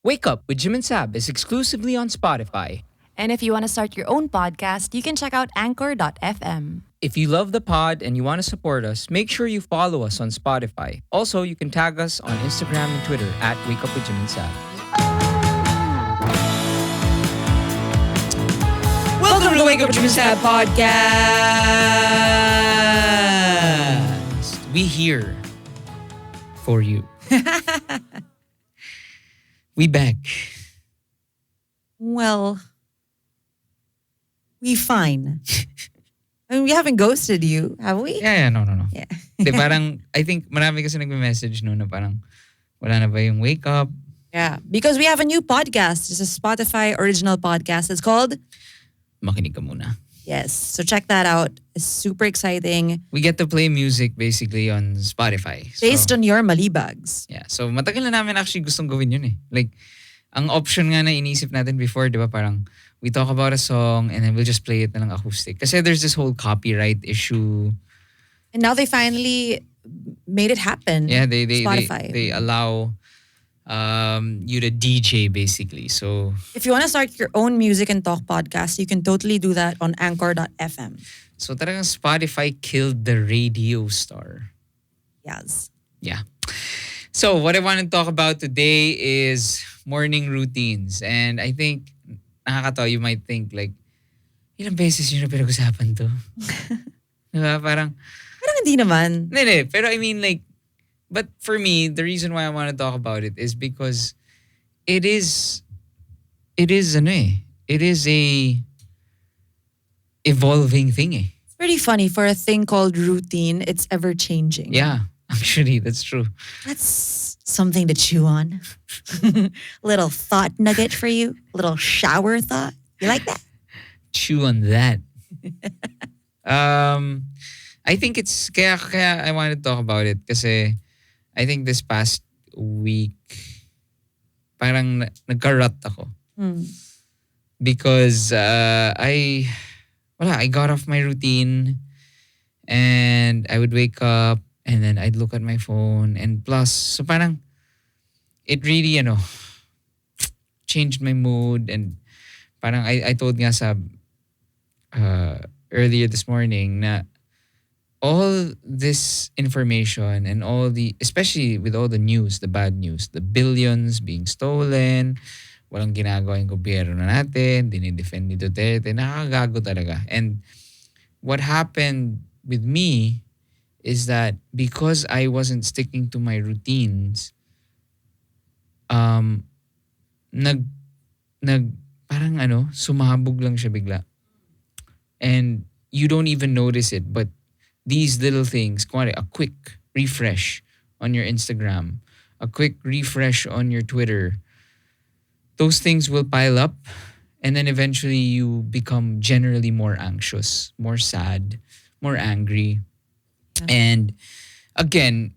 Wake Up with Jim and Sab is exclusively on Spotify. And if you want to start your own podcast, you can check out anchor.fm. If you love the pod and you want to support us, make sure you follow us on Spotify. Also, you can tag us on Instagram and Twitter at Wake Up with Jim and Sab. Welcome to the Wake Up with Jim and Sab podcast. We here for you. We back. Well, we fine. I mean, we haven't ghosted you, have we? Yeah, no. Yeah. Di, parang, I think marami kasi nagme-message no na parang wala na ba yung Wake Up? Yeah, because we have a new podcast. It's a Spotify original podcast. It's called Makinig Ka Muna. Yes. So check that out. It's super exciting. We get to play music basically on Spotify. So, Based on your malibags. yeah, so matagal na namin actually gustong gawin yun eh. Like, ang option nga na inisip natin before, di ba parang we talk about a song and then we'll just play it na lang acoustic. Kasi there's this whole copyright issue. And now they finally made it happen. Yeah, they Spotify. they allow you to DJ basically. So If you want to start your own music and talk podcast, you can totally do that on anchor.fm. so talagang Spotify killed the radio star. Yes. Yeah. So what I want to talk about today is morning routines. And I think, nakakatawa, you might think like, ilang beses yun na pinag-usapan to? Diba? Parang, Parang hindi naman. hindi. Pero I mean like, but for me, the reason why I want to talk about it is because it is a evolving thing eh. It's pretty funny for a thing called routine. It's ever changing. Yeah, actually, that's true. That's something to chew on. Little thought nugget for you. Little shower thought. You like that? Chew on that. I think it's, kaya I want to talk about it kasi I think this past week, parang nagka-rut ako. Because I got off my routine and I would wake up and then I'd look at my phone and plus, so parang it really, changed my mood and parang I told nga sa earlier this morning na all this information and all the, especially with all the news, the bad news, the billions being stolen, walang ginagawa yung gobyerno natin, dinidefend ni Duterte, nakakagago talaga. And what happened with me is that because I wasn't sticking to my routines, parang sumabog lang siya bigla. And you don't even notice it, but these little things, a quick refresh on your Instagram, a quick refresh on your Twitter, those things will pile up and then eventually you become generally more anxious, more sad, more angry. Yeah. And again,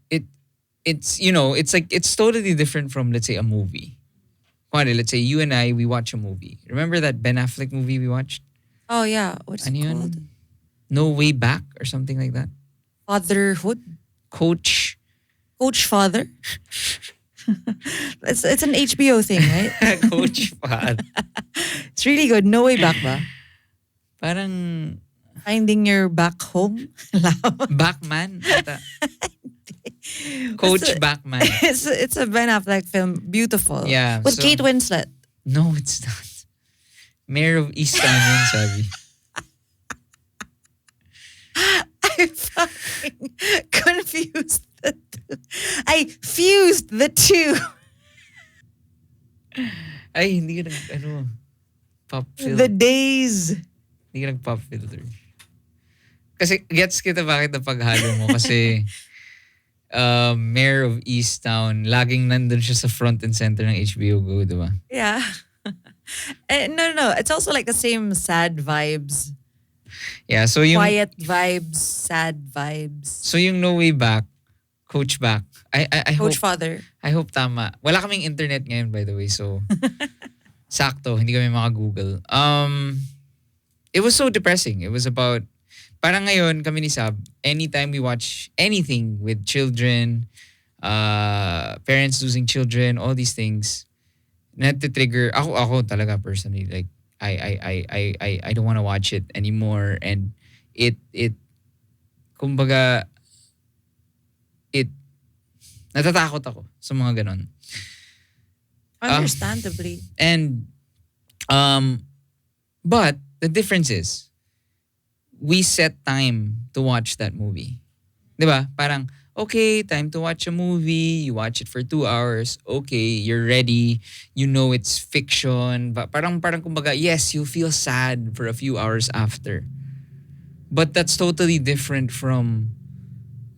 it's like it's totally different from, let's say, a movie. Let's say you and I, we watch a movie. Remember that Ben Affleck movie we watched? Oh, yeah. What's it Ano yun? called? No Way Back or something like that? Fatherhood? Coach Father? It's an HBO thing, right? Coach Father. It's really good. No way back ba? Parang Finding your back home? Backman. Ata. Coach It's a- Backman. It's a Ben Affleck film. Beautiful. Yeah, With so- Kate Winslet. No, it's not. Mayor of Easttown yun, sabi. I fucking confused the two. I fused the two. Ay, hindi ka pop filter. The days. Hindi ka nag-pop filter. Kasi gets kita bakit napaghalo mo. Kasi Mayor of Easttown, laging nandun siya sa front and center ng HBO Go, di ba? Yeah. No. It's also like the same sad vibes. Yeah, so yung Quiet vibes, sad vibes. so yung No Way Back, Coach Back. I hope Coach Father. I hope tama. Wala kaming internet ngayon, by the way, so sakto, hindi kami maka-Google. It was so depressing. It was about, parang ngayon kami ni Saab, anytime we watch anything with children, parents losing children, all these things, nati-trigger ako talaga personally, like I don't want to watch it anymore, and it kumbaga it natatakot ako sa mga ganon. Understandably. And but the difference is we set time to watch that movie. 'Di ba? Parang okay, time to watch a movie. You watch it for 2 hours. Okay, you're ready. You know it's fiction. Parang kumbaga, yes, you feel sad for a few hours after. But that's totally different from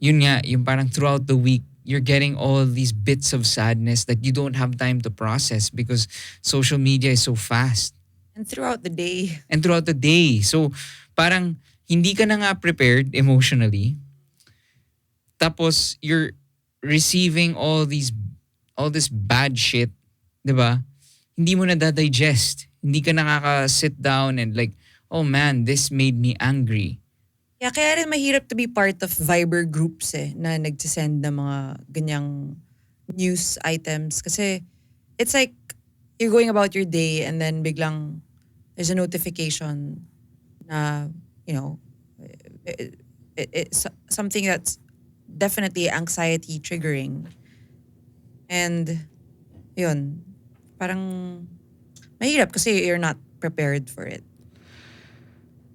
yun nga, yung parang throughout the week, you're getting all these bits of sadness that you don't have time to process because social media is so fast. And throughout the day. And throughout the day. So, parang hindi ka na nga prepared emotionally. Tapos, you're receiving all this bad shit, 'di ba? Hindi mo na digest. Hindi ka nakaka-sit down and like, oh man, this made me angry. Yeah, kaya rin mahirap to be part of Viber groups na nagsisend ng mga ganyang news items. Kasi it's like you're going about your day and then biglang there's a notification na, you know, it's something that's definitely anxiety triggering. And yun, parang mahirap kasi you're not prepared for it.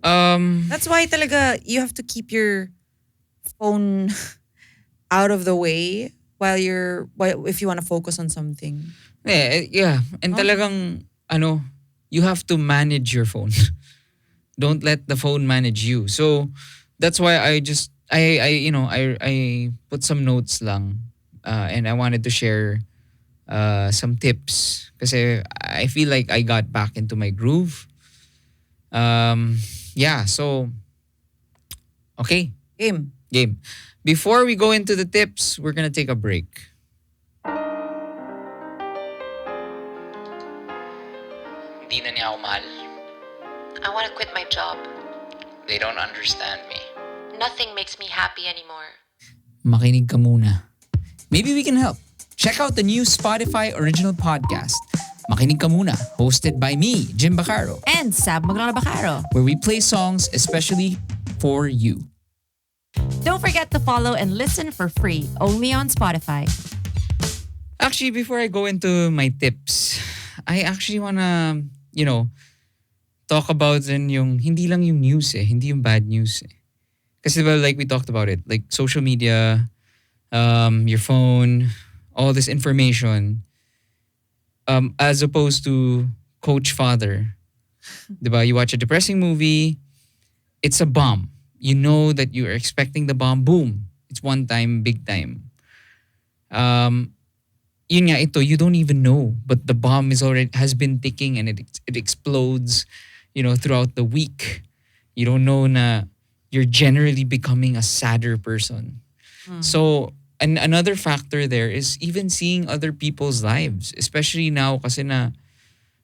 That's why talaga you have to keep your phone out of the way if you want to focus on something. Yeah. And talagang, you have to manage your phone. Don't let the phone manage you. So, that's why I put some notes lang. And I wanted to share some tips. Kasi I feel like I got back into my groove. Yeah, so, okay. Game. Before we go into the tips, we're gonna take a break. Hindi na niya ako mahal. I want to quit my job. They don't understand me. Nothing makes me happy anymore. Makinig ka muna. Maybe we can help. Check out the new Spotify original podcast, Makinig Ka Muna, hosted by me, Jim Bacaro, And Saab Bacaro. where we play songs especially for you. Don't forget to follow and listen for free only on Spotify. Actually, before I go into my tips, I actually wanna, talk about din yung, hindi lang yung news hindi yung bad news Kasi diba, like we talked about it, like social media, your phone, all this information, as opposed to Coach Father. Diba? You watch a depressing movie, it's a bomb. You know that you're expecting the bomb, boom. It's one time, big time. Yun nga, ito, you don't even know, but the bomb has been ticking and it explodes, throughout the week. You don't know na you're generally becoming a sadder person. So, and another factor there is even seeing other people's lives, especially now kasi na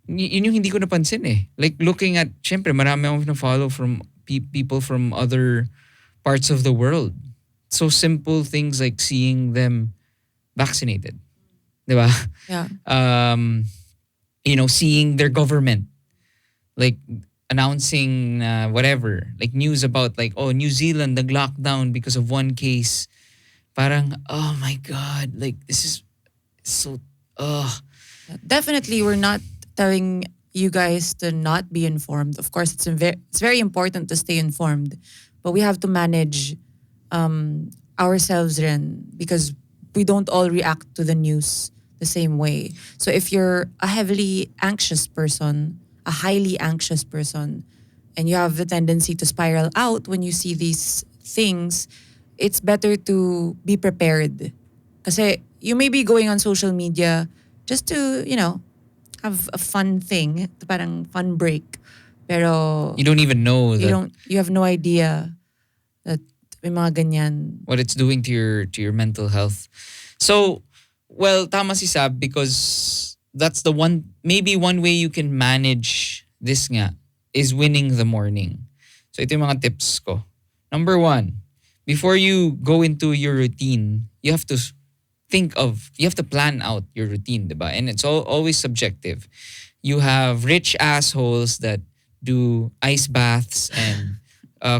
yun yung hindi ko napansin Like looking at, syempre marami akong na-follow from people from other parts of the world. So simple things like seeing them vaccinated. Diba? Yeah. Seeing their government like announcing whatever, like news about like, oh, New Zealand, the lockdown because of one case. Parang, oh my God, like this is so, Definitely, we're not telling you guys to not be informed. Of course, it's very important to stay informed, but we have to manage ourselves rin because we don't all react to the news the same way. So if you're a heavily anxious person, a highly anxious person, and you have the tendency to spiral out when you see these things, it's better to be prepared. Kasi you may be going on social media just to, have a fun thing, parang fun break. Pero you don't even know you have no idea that may mga ganyan. what it's doing to your mental health. So, well, tama si Sab because that's maybe one way you can manage this nga is winning the morning. So ito yung mga tips ko. Number 1, before you go into your routine, you have to you have to plan out your routine, diba? And it's always subjective. You have rich assholes that do ice baths and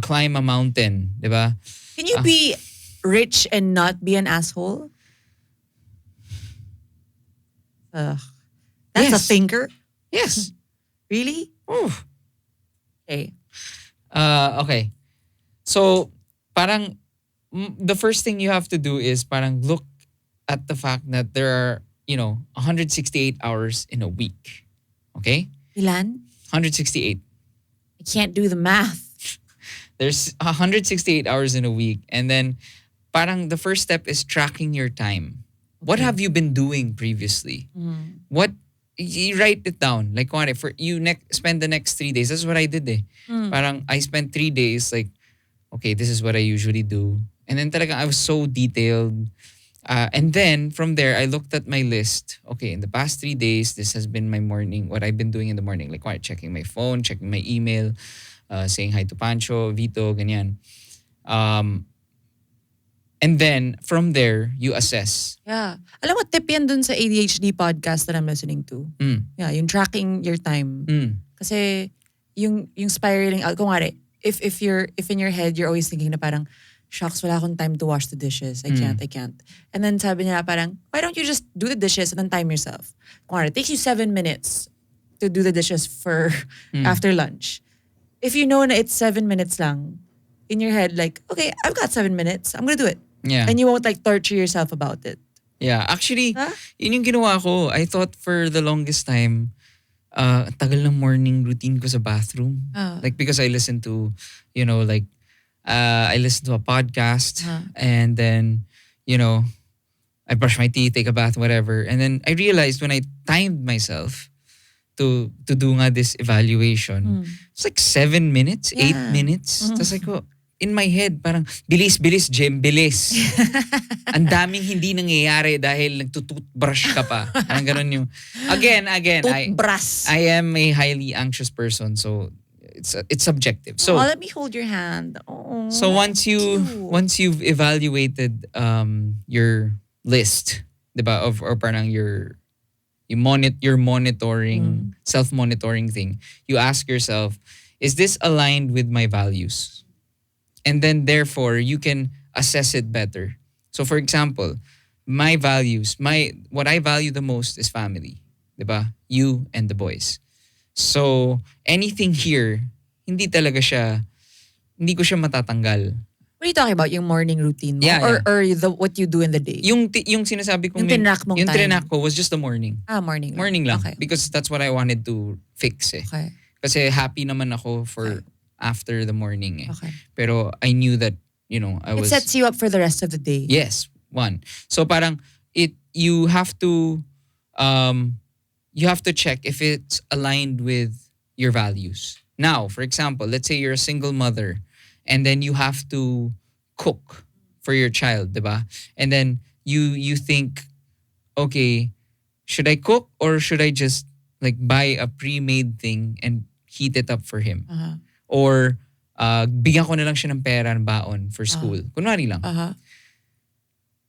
climb a mountain, diba? Can you Ah, be rich and not be an asshole? Ugh. That's a yes. thinker? Yes. Really? Ooh. Okay. Okay. So, parang the first thing you have to do is parang look at the fact that there are, 168 hours in a week. Okay? Ilan? 168. I can't do the math. There's 168 hours in a week. And then parang the first step is tracking your time. What Okay. have you been doing previously? Mm. What you write it down. Like kunwari, for you spend the next 3 days. That's what I did eh. Mm. Parang I spent 3 days like, okay, this is what I usually do. And then talaga I was so detailed. And then from there, I looked at my list. Okay, in the past 3 days, this has been my morning, what I've been doing in the morning. Like kunwari, checking my phone, checking my email, saying hi to Pancho, Vito, ganyan. And then from there, you assess. Yeah. Alam mo, tip yan dun sa ADHD podcast that I'm listening to. Mm, Yeah, yung tracking your time. mm, Kasi yung spiraling out, kung if in your head you're always thinking na parang, shucks, wala akong time to wash the dishes. I can't. And then sabi niya parang, why don't you just do the dishes and then time yourself? Kung it takes you 7 minutes to do the dishes for after lunch. If you know na it's 7 minutes lang, in your head like, okay, I've got 7 minutes. I'm gonna do it. yeah. And you won't like torture yourself about it. Yeah, actually, Huh? yun yung ginawa ko. I thought for the longest time, tagal ng morning routine ko sa bathroom. Like because I listen to, like, I listen to a podcast and then, I brush my teeth, take a bath, whatever. And then I realized when I timed myself to do nga this evaluation, it's like 7 minutes, 8 Yeah. minutes. Tapos like, in my head, parang, bilis, Jem, bilis. Ang daming hindi nangyayari dahil nagtututbrush ka pa. Parang ganun yung, again, Toothbrush. I am a highly anxious person, so it's subjective. So, let me hold your hand. Oh, so once cute. you've evaluated your list, 'di ba, or parang your monitoring, self-monitoring thing, you ask yourself, is this aligned with my values? And then therefore you can assess it better. So for example, my values, what I value the most is family, 'di ba? You and the boys. So anything here, hindi ko siya matatanggal. What are you talking about? Yung morning routine mo? Yeah, Or what you do in the day? Yung sinasabi kong Yung tinrack mong yung time. tinack ko was just the morning. Morning lang. Morning lang. Okay. Because that's what I wanted to fix eh. Okay. Kasi happy naman ako for after the morning eh. Okay. Pero I knew that, I It was... sets you up for the rest of the day. Yes, one. So parang you have to check if it's aligned with your values. Now, for example, let's say you're a single mother and then you have to cook for your child, diba? And then you think, okay, should I cook or should I just like buy a pre-made thing and heat it up for him? Uh-huh. Or bigyan ko na lang siya ng pera ng baon for school. Kunwari lang. Uh-huh.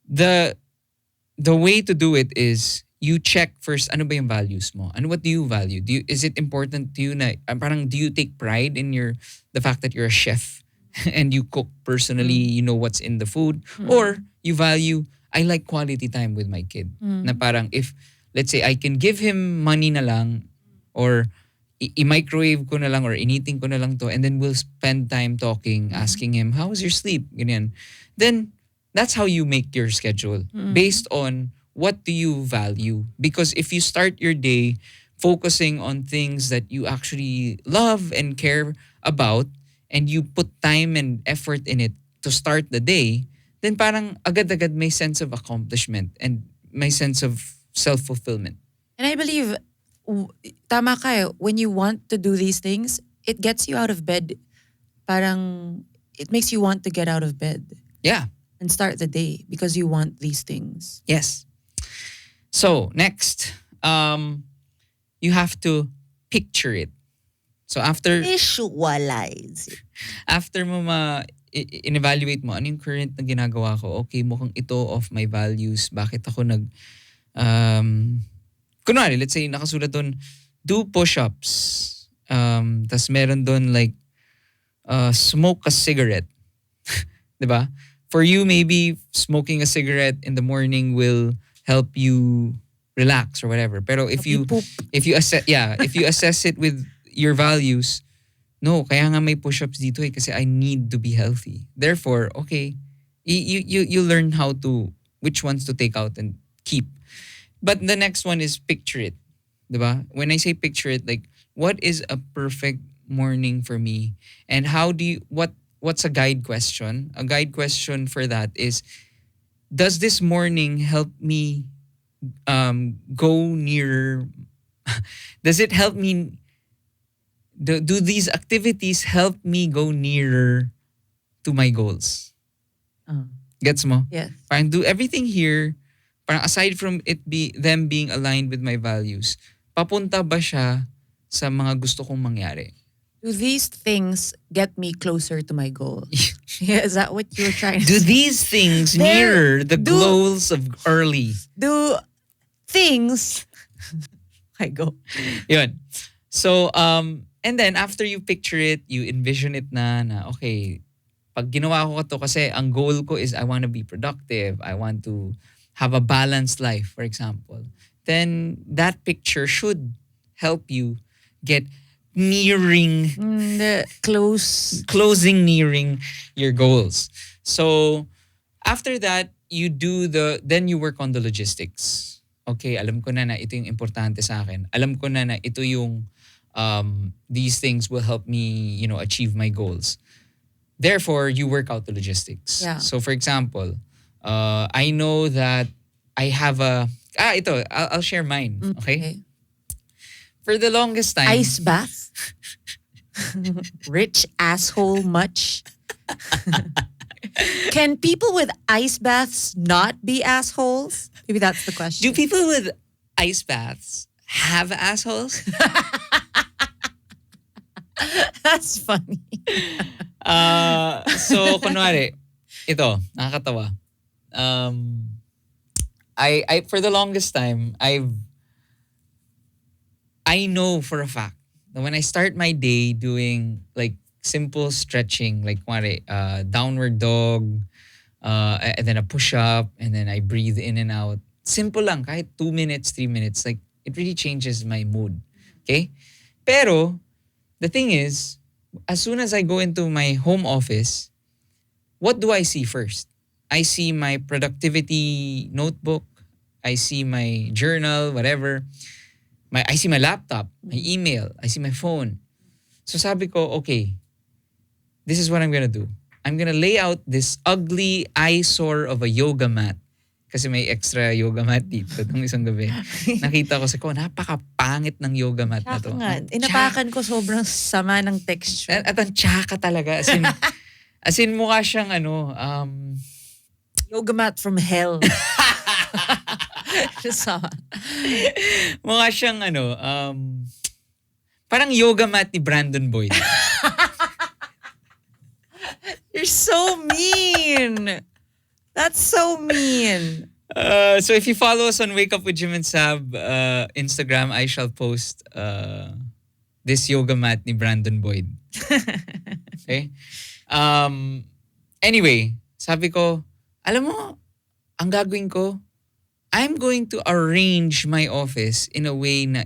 The way to do it is you check first ano ba yung values mo? What do you value? Is it important to you na parang do you take pride in the fact that you're a chef and you cook personally, you know what's in the food? Or you value I like quality time with my kid. Na parang if let's say I can give him money na lang or i-microwave ko na lang or initing ko na lang to and then we'll spend time talking, asking him, how was your sleep? Ganyan. Then, that's how you make your schedule. Based on what do you value. Because if you start your day focusing on things that you actually love and care about and you put time and effort in it to start the day, then parang agad-agad may sense of accomplishment and may sense of self-fulfillment. And I believe, tama ka eh, when you want to do these things, it gets you out of bed. Parang, it makes you want to get out of bed. Yeah. And start the day because you want these things. Yes. So, next, you have to picture it. So, after Visualize. mo in-evaluate mo, ano yung current na ginagawa ko? Okay, mukhang ito of my values. Bakit ako um, kunwari, let's say, nakasulat doon, do push-ups. Tas meron doon like, smoke a cigarette. 'Di ba? For you, maybe smoking a cigarette in the morning will help you relax or whatever. Pero if you Poop. if you assess it with your values, no, kaya nga may push-ups dito kasi I need to be healthy. Therefore, okay, you learn how to which ones to take out and keep. But the next one is picture it. 'Di ba? When I say picture it, like what is a perfect morning for me and how do you what's a guide question? A guide question for that is, does this morning help me go near does it help me do these activities help me go nearer to my goals? Uh, Gets mo? yes. Parang do everything here, parang aside from it be them being aligned with my values, papunta ba siya sa mga gusto kong mangyari? Do these things get me closer to my goal? Yeah, is that what you were trying to Do say? these things There- mirror the do- goals of early? Do things... I go. Yun. So, and then after you picture it, you envision it na okay, pag ginawa ko to kasi ang goal ko is I want to be productive. I want to have a balanced life, for example. Then that picture should help you get nearing The closing nearing your goals. So after that, then you work on the logistics. Okay, alam ko na ito yung importante sa akin. Alam ko na ito yung these things will help me, achieve my goals. Therefore, you work out the logistics. Yeah. So for example, I know that I have I'll share mine, okay? For the longest time, Ice bath? Rich asshole much? Can people with ice baths not be assholes? Maybe that's the question. do people with ice baths have assholes? That's funny. So kunwari, ito, nakakatawa. I for the longest time, I know for a fact that when I start my day doing like simple stretching, like kunwari, downward dog, and then a push-up, and then I breathe in and out. Simple lang, kahit 2 minutes, 3 minutes, like it really changes my mood. Okay? Pero, the thing is, as soon as I go into my home office, what do I see first? I see my productivity notebook. I see my journal, whatever. I see my laptop, my email, I see my phone. So sabi ko, okay, this is what I'm gonna do. I'm gonna lay out this ugly eyesore of a yoga mat. Kasi may extra yoga mat dito nung isang gabi. Nakita ko napakapangit ng yoga mat na to. Tsaka nga, inapakan ko sobrang sama ng texture. At ang tsaka talaga. As in mukha siyang Yoga mat from hell. Sama. mukha siyang parang yoga mat ni Brandon Boyd. You're so mean. That's so mean. So if you follow us on Wake Up with Jim and Saab Instagram, I shall post this yoga mat ni Brandon Boyd. Okay? Anyway, sabi ko, alam mo, ang gagawin ko, I'm going to arrange my office in a way na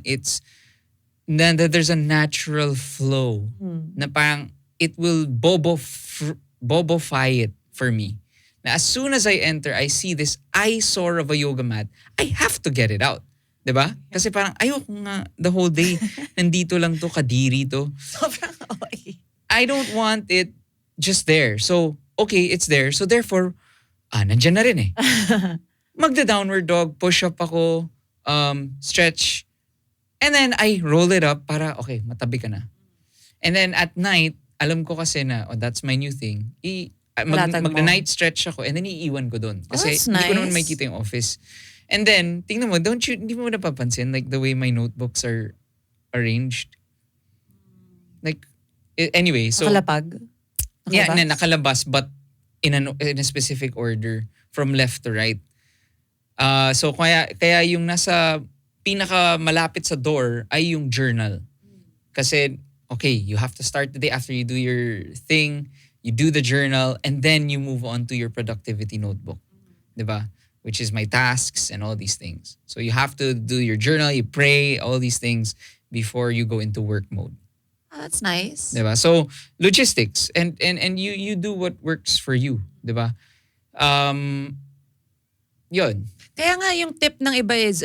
that there's a natural flow. Na parang it will bobofy it for me. Na as soon as I enter, I see this eyesore of a yoga mat, I have to get it out. 'Di ba? Kasi parang ayoko nga the whole day nandito lang to, kadiri to. Sobrang okay. I don't want it just there. So, okay, it's there. So therefore, nandyan na rin eh. Magda-downward dog, push-up ako, stretch, and then I roll it up para, okay, matabi ka na. And then at night, alam ko kasi na, that's my new thing. Latag mo. Magna-night stretch ako and then iiwan ko doon. Kasi that's hindi ko naman nice. makikita yung office. And then, tingnan mo, hindi mo napapansin like the way my notebooks are arranged? Like, anyway, so... Nakalapag. Yeah, na nakalabas but in a specific order from left to right. So kaya yung nasa pinaka malapit sa door ay yung journal. Kasi okay, you have to start the day after you do your thing, you do the journal and then you move on to your productivity notebook. 'Di ba? Which is my tasks and all these things. So you have to do your journal, you pray, all these things before you go into work mode. That's nice. 'Di ba? So logistics and you do what works for you, 'di ba? Yun. Kaya nga yung tip ng iba is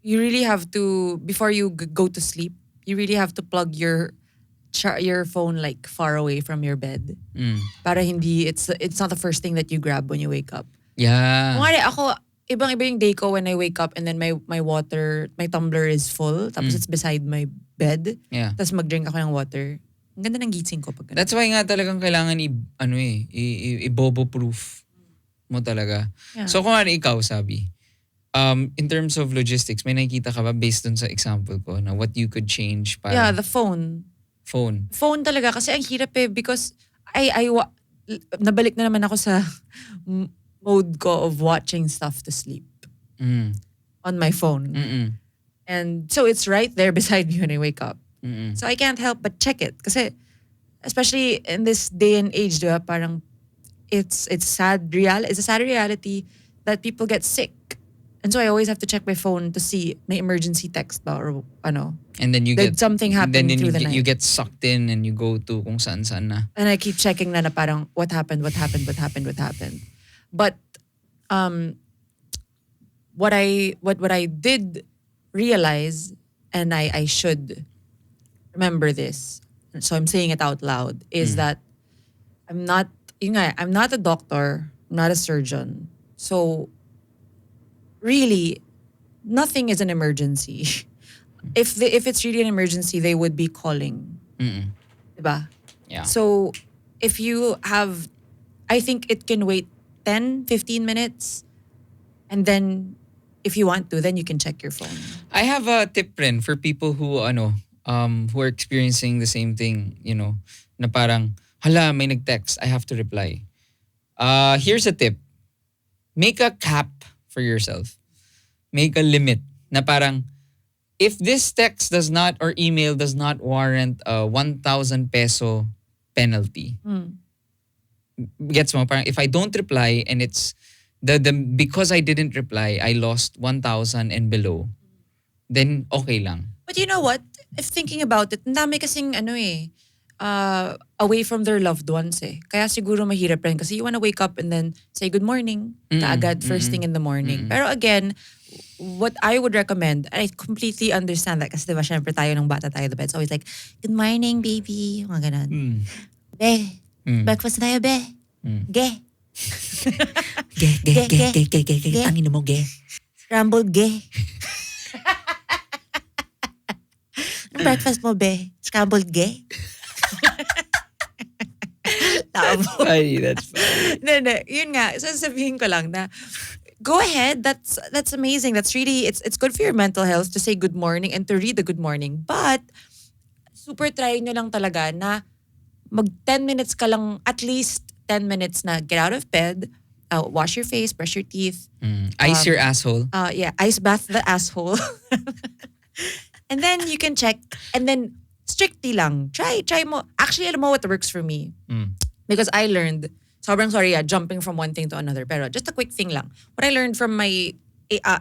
you really have to, before you go to sleep, you really have to plug your phone like far away from your bed. Para hindi, it's not the first thing that you grab when you wake up. Yeah. Kung ako, ibang-iba yung day ko when I wake up and then my water, my tumbler is full, tapos it's beside my bed. Yeah. Tapos mag-drink ako ng water. Ang ganda ng gising ko pag ganun. That's why nga talagang kailangan i-bobo-proof mo talaga. Yeah. So kung ano ikaw, Sabi, in terms of logistics, may nakikita ka ba based dun sa example ko na what you could change para Yeah, the phone. phone? Phone talaga kasi ang hirap because nabalik na naman ako sa mode ko of watching stuff to sleep on my phone. And so it's right there beside me when I wake up. So I can't help but check it kasi especially in this day and age, diba, parang it's a sad reality that people get sick. And so I always have to check my phone to see may emergency text ba or ano. And then you Did get something happen through the night? you get sucked in and you go to kung saan na. And I keep checking na parang what happened. But what I did realize, and I should remember this, so I'm saying it out loud, is that I'm not a doctor, I'm not a surgeon. So really, nothing is an emergency. If it's really an emergency, they would be calling. Diba? Yeah. So if you have, I think it can wait 10, 15 minutes. And then if you want to, then you can check your phone. I have a tip rin for people who who are experiencing the same thing, na parang hala may nag-text, I have to reply. Here's a tip. Make a cap for yourself. Make a limit na parang if this text does not or email does not warrant a 1,000 peso penalty. Gets mo? Parang if I don't reply and it's the because I didn't reply, I lost 1,000 and below, then okay lang. But you know what? If thinking about it, ang dami kasing away from their loved ones eh. Kaya siguro mahirap rin kasi you wanna wake up and then say good morning kaagad first thing in the morning. Pero again, what I would recommend, and I completely understand that kasi diba syempre tayo nung bata tayo, diba? It's always like, good morning baby, mga ganon. Be, breakfast na tayo be. Ge. Ge. Tangin mo ge. Scrambled ge. Anong breakfast mo be? Scrambled ge? Funny, that's funny. No, yun nga. Sasabihin ko lang na go ahead. That's amazing. That's really, it's good for your mental health to say good morning and to read the good morning. But super try nyo lang talaga na mag 10 minutes ka lang, at least 10 minutes na get out of bed, wash your face, brush your teeth. Ice your asshole. Yeah, ice bath the asshole. And then you can check, and then strictly lang. Try mo. Actually, alam mo what works for me. Because I learned, sobrang sorry jumping from one thing to another, pero just a quick thing lang. What I learned from my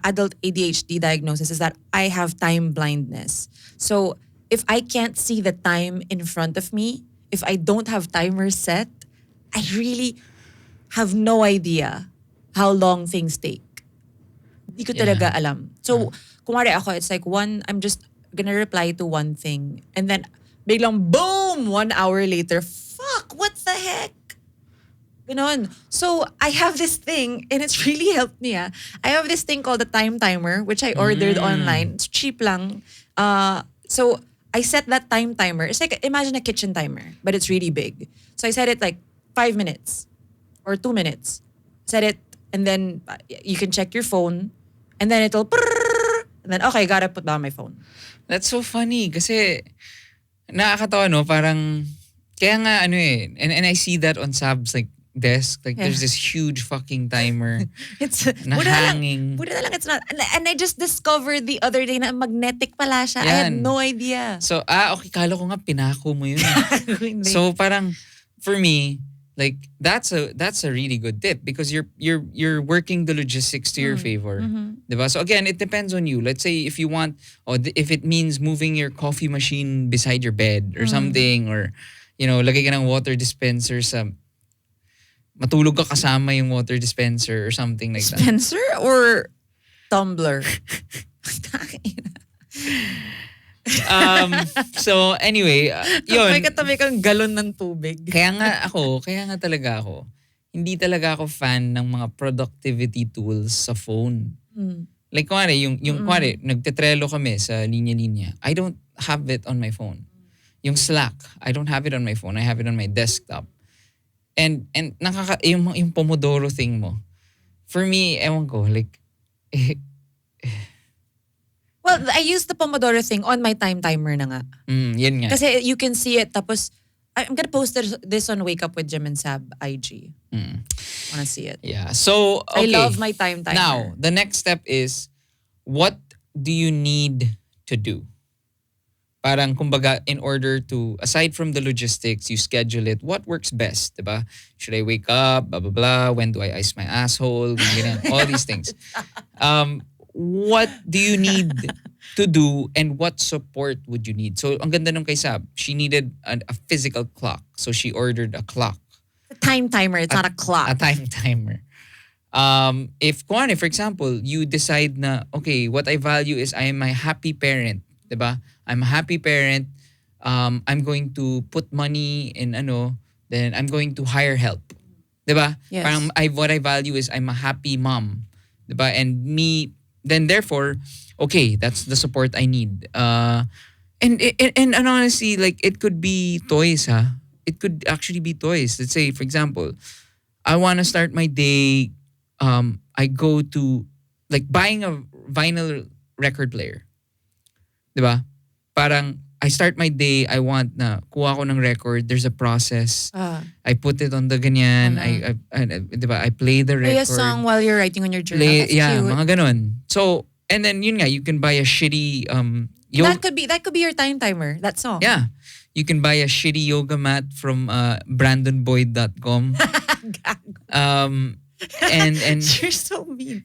adult ADHD diagnosis is that I have time blindness. So if I can't see the time in front of me, if I don't have timers set, I really have no idea how long things take. Hindi ko talaga alam. So, kumari ako, it's like I'm just gonna reply to one thing. And then, biglang boom! 1 hour later, fuck, what the heck? Ganon. So, I have this thing, and it's really helped me. I have this thing called a time timer, which I ordered online. It's cheap lang. So, I set that time timer. It's like, imagine a kitchen timer, but it's really big. So, I set it like 5 minutes or 2 minutes. Set it, and then you can check your phone, and then it'll and then, okay, gotta put down my phone. That's so funny kasi nakakatawa no, parang Kaya nga ano eh, and I see that on Saab's like desk, like Yeah. there's this huge fucking timer It's, na hanging. buti na lang it's not. And I just discovered the other day na magnetic pala siya. I had Yan. no idea. So, okay, kala ko nga pinako mo yun. Hindi. So parang for me, like that's a really good tip because you're working the logistics to your favor. Diba? So again, it depends on you. Let's say if you want or if it means moving your coffee machine beside your bed or something, or lagay ka ng water dispenser sa matulog ka kasama yung water dispenser or something like that. Spencer or tumbler? So anyway, yun. May katabi kang galon ng tubig. Kaya nga talaga ako, hindi talaga ako fan ng mga productivity tools sa phone. Like kuwari, kuwari, nagtetrelo kami sa linya-linya. I don't have it on my phone. Yung Slack, I don't have it on my phone. I have it on my desktop. And yung Pomodoro thing mo. For me, ewan ko, like, Well, I use the Pomodoro thing on my timer na nga. yan nga. Kasi you can see it. Tapos, I'm gonna post this on Wake Up with Jim and Sab IG. Wanna see it. Yeah. So, okay. I love my timer. Now, the next step is, what do you need to do? Parang kumbaga, in order to, aside from the logistics, you schedule it, what works best, diba? Should I wake up, blah, blah, blah, when do I ice my asshole, ganyan, all these things. What do you need to do and what support would you need? So, ang ganda nung kay Sab, she needed a physical clock. So, she ordered a clock. A time timer, it's not a clock. A time timer. If, for example, you decide na, okay, what I value is I am a happy parent, diba? I'm a happy parent. I'm going to put money in then I'm going to hire help. Diba? Yes. Parang what I value is I'm a happy mom. Diba? And me, then therefore, okay, that's the support I need. And honestly, like it could be toys, ha? It could actually be toys. Let's say, for example, I want to start my day, I go to, like buying a vinyl record player. Diba? Parang, I start my day, I want na kuha ko ng record, there's a process. I put it on the ganyan, diba? I play the record. Play a song while you're writing on your journal. That's yeah, cute. mga ganon. So, and then yun nga, you can buy a shitty that could be your time timer, that song. Yeah. You can buy a shitty yoga mat from brandonboyd.com. And You're so mean.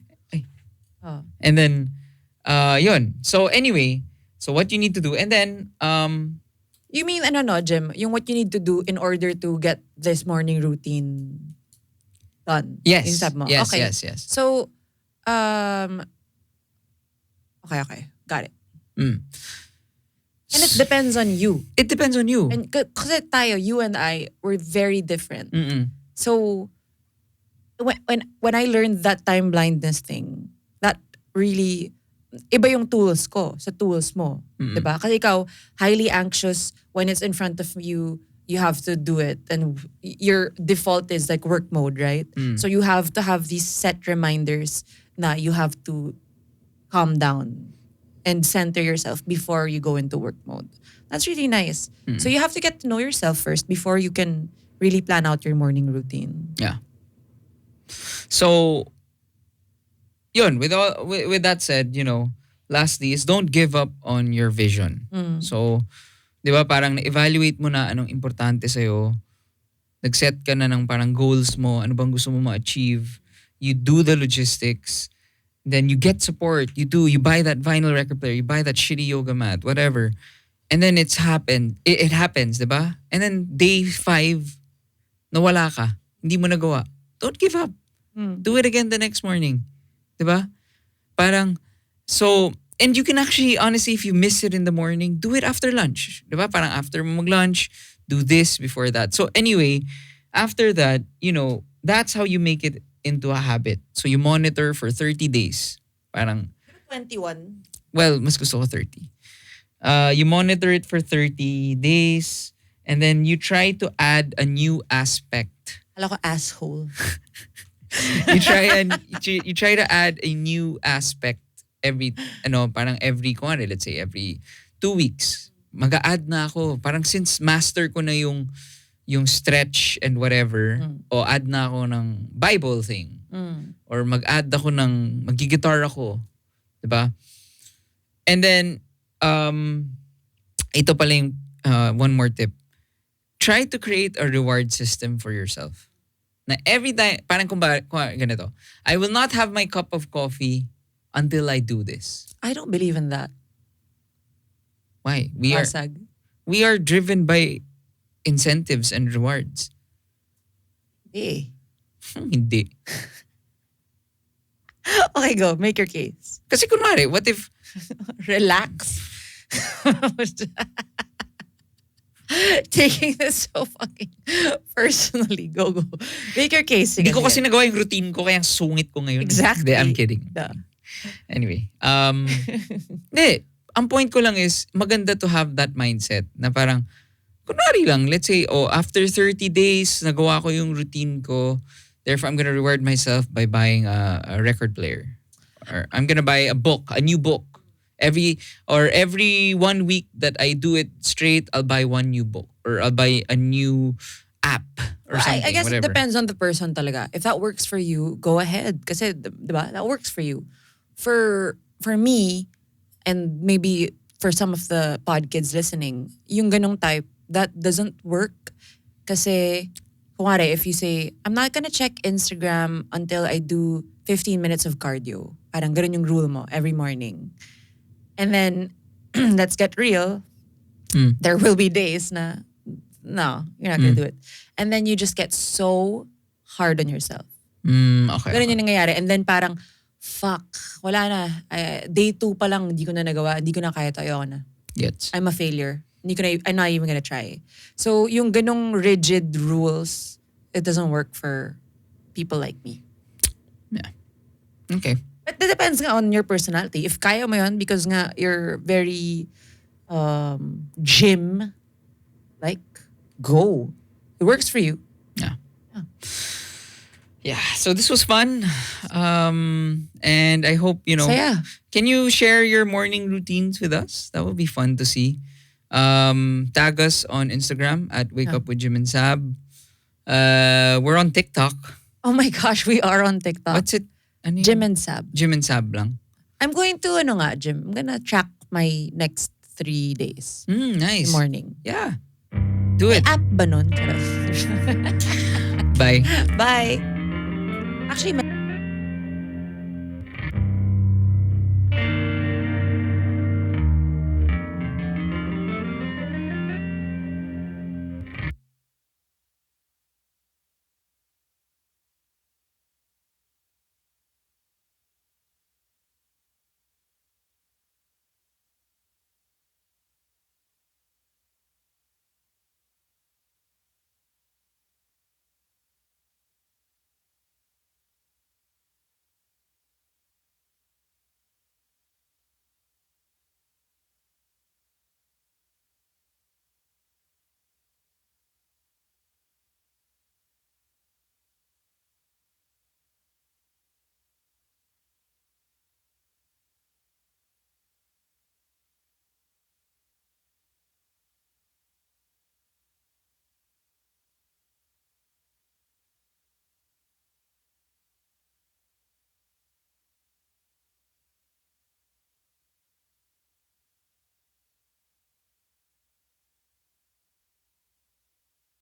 And then yun. So anyway, so what you need to do, and then You mean Jim? Yung what you need to do in order to get this morning routine done? yes, Yung sab mo. yes, Okay. yes. So, okay, got it. And it depends on you. It depends on you. And kasi tayo, you and I, we're very different. So, when I learned that time blindness thing, that really, iba yung tools ko sa tools mo. Diba? Kasi ikaw, highly anxious when it's in front of you, you have to do it. And your default is like work mode, right? So you have to have these set reminders na you have to calm down and center yourself before you go into work mode. That's really nice. So you have to get to know yourself first before you can really plan out your morning routine. Yeah. So, yun, with that said, lastly is don't give up on your vision. So, di ba parang na-evaluate mo na anong importante sa'yo. Nag-set ka na ng parang goals mo, ano bang gusto mo ma-achieve. You do the logistics. Then you get support. You buy that vinyl record player. You buy that shitty yoga mat, whatever. And then it happens, di ba? And then day 5, nawala ka. Hindi mo nagawa. Don't give up. Do it again the next morning. Di ba? Parang, so, and you can actually, honestly, if you miss it in the morning, do it after lunch. Di ba? Parang after mo mag-lunch, do this before that. So anyway, after that, that's how you make it into a habit. So you monitor for 30 days. Parang, 21. well, mas gusto ko 30. You monitor it for 30 days and then you try to add a new aspect. Alam ko asshole. You try to add a new aspect every let's say every 2 weeks. Mag-a-add na ako. Parang since master ko na yung yung stretch and whatever, o add na ako ng Bible thing. Or mag-add ako ng, mag-guitar ako. Diba? And then, ito pala yung one more tip. Try to create a reward system for yourself. Na every time, parang kung ganito, I will not have my cup of coffee until I do this. I don't believe in that. Why? Basag. We are driven by incentives and rewards. Eh. Hindi. Okay, go. Make your case. Kasi kunwari, what if Relax. Taking this so fucking personally. Go. Make your case. hindi ko kasi nagawa yung routine ko kaya ang sungit ko ngayon. Exactly. Hindi, I'm kidding. Duh. Anyway, hindi. Ang point ko lang is, maganda to have that mindset na parang, kunwari lang, let's say, after 30 days, nagawa ko yung routine ko, therefore I'm gonna reward myself by buying a record player. Or I'm gonna buy a book, a new book. Every 1 week that I do it straight, I'll buy one new book. Or I'll buy a new app or something, I guess whatever. it depends on the person talaga. If that works for you, go ahead. Kasi, diba, that works for you. For me, and maybe for some of the pod kids listening, yung ganong type, that doesn't work. Kasi, kumare, if you say, I'm not gonna check Instagram until I do 15 minutes of cardio. Parang ganun yung rule mo every morning. And then, let's get real. There will be days na, no, you're not gonna do it. And then you just get so hard on yourself. Okay. Ganun yung nangyayari. And then parang, fuck, wala na. Day 2 pa lang, hindi ko na nagawa. Hindi ko na kaya to. Ayoko na. Yes. I'm a failure. I'm not even gonna try. So, yung ganong rigid rules, it doesn't work for people like me. Yeah. Okay. But it depends nga on your personality. If kaya mo yun, because nga you're very gym, like, go. It works for you. Yeah. Yeah. So this was fun. And I hope, Saya. can you share your morning routines with us? That would be fun to see. Tag us on Instagram at Wake Up with Jim and Saab. We're on TikTok. Oh my gosh, we are on TikTok. What's it? Ano yun? Jim and Saab. Jim and Saab lang. I'm going to, Jim? I'm gonna track my next 3 days. Nice. Morning. Yeah. Do it. App ba nun? Bye. Bye. Actually,